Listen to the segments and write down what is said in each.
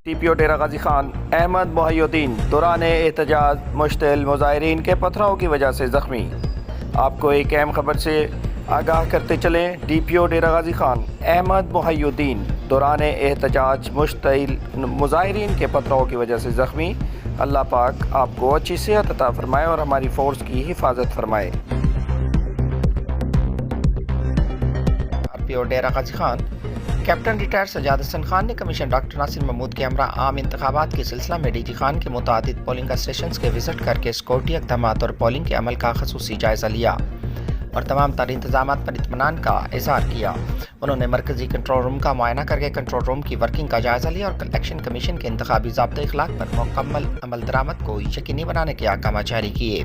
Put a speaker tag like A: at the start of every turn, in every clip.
A: T P او ڈیرہ غازی خان احمد محی الدین دوران احتجاج مشتعل مظاہرین کے پتھراؤ کی وجہ سے زخمی۔ آپ کو ایک اہم خبر سے آگاہ کرتے چلیں، ڈی پی او ڈیرہ غازی خان احمد محی الدین دوران احتجاج مشتعل مظاہرین کے پتھراؤ کی وجہ سے زخمی۔ اللہ پاک آپ کو اچھی صحت عطا فرمائے اور ہماری فورس کی حفاظت فرمائے۔ آر پی او ڈیرہ غازی خان کیپٹن ریٹائر سجاد حسن خان نے کمشنر ڈاکٹر ناصر محمود کے ہمراہ عام انتخابات کے سلسلہ میں ڈی جی خان کے متعدد پولنگ اسٹیشنز کے وزٹ کر کے سیکورٹی اقدامات اور پولنگ کے عمل کا خصوصی جائزہ لیا اور تمام تر انتظامات پر اطمینان کا اظہار کیا۔ انہوں نے مرکزی کنٹرول روم کا معائنہ کر کے کنٹرول روم کی ورکنگ کا جائزہ لیا اور الیکشن کمیشن کے انتخابی ضابطۂ اخلاق پر مکمل عمل درآمد کو یقینی بنانے کے احکامات جاری کیے۔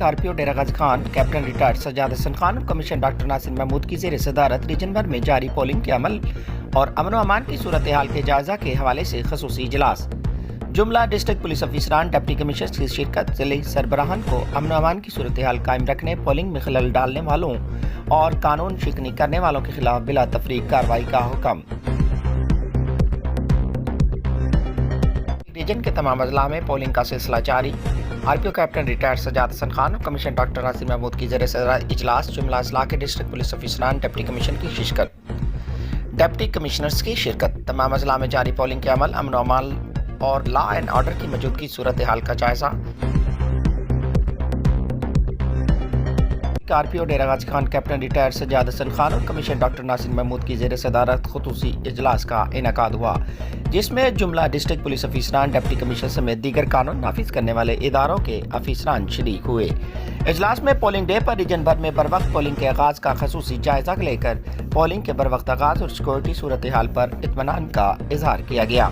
A: آر پی او ڈیرہ غازی خان کیپٹن ریٹائر سجاد حسن خان اور کمشنر ڈاکٹر ناصر محمود کی زیر صدارت ریجن بھر میں جاری پولنگ کے عمل اور امن و امان کی صورتحال کے جائزہ کے حوالے سے خصوصی اجلاس، جملہ ڈسٹرکٹ پولیس افیسران، ڈپٹی کمشنر کی شرکت، ضلعی سربراہان کو امن و امان کی صورتحال قائم رکھنے، پولنگ میں خلل ڈالنے والوں اور قانون شکنی کرنے والوں کے خلاف بلا تفریق کارروائی کا حکم۔ ریجن کے تمام اضلاع میں پولنگ کا سلسلہ جاری۔ آر پی او کیپٹن ریٹائر سجاد حسن خان اور کمشنر ڈاکٹر ناصر محمود کی زیر صدارت اجلاس، جملہ اضلاع کے ڈسٹرکٹ پولیس افیسران، ڈپٹی کمشنر کی شرکت، ڈپٹی کمشنرز کی شرکت، تمام اضلاع میں جاری پولنگ کے عمل، امن و امان اور لا اینڈ آرڈر کی موجودگی صورتحال کا جائزہ۔ آر پی او ڈیرہ غازی خان کیپٹن ریٹائر سجاد حسن خان اور کمشنر ڈاکٹر ناصر محمود کی زیر صدارت خصوصی اجلاس کا انعقاد ہوا، جس میں جملہ ڈسٹرکٹ پولیس افیسران، ڈپٹی کمشنر سمیت دیگر قانون نافذ کرنے والے اداروں کے افیسران شریک ہوئے۔ اجلاس میں پولنگ ڈے پر ریجن بھر میں بروقت پولنگ کے آغاز کا خصوصی جائزہ لے کر پولنگ کے بروقت آغاز اور سیکورٹی صورتحال پر اطمینان کا اظہار کیا گیا۔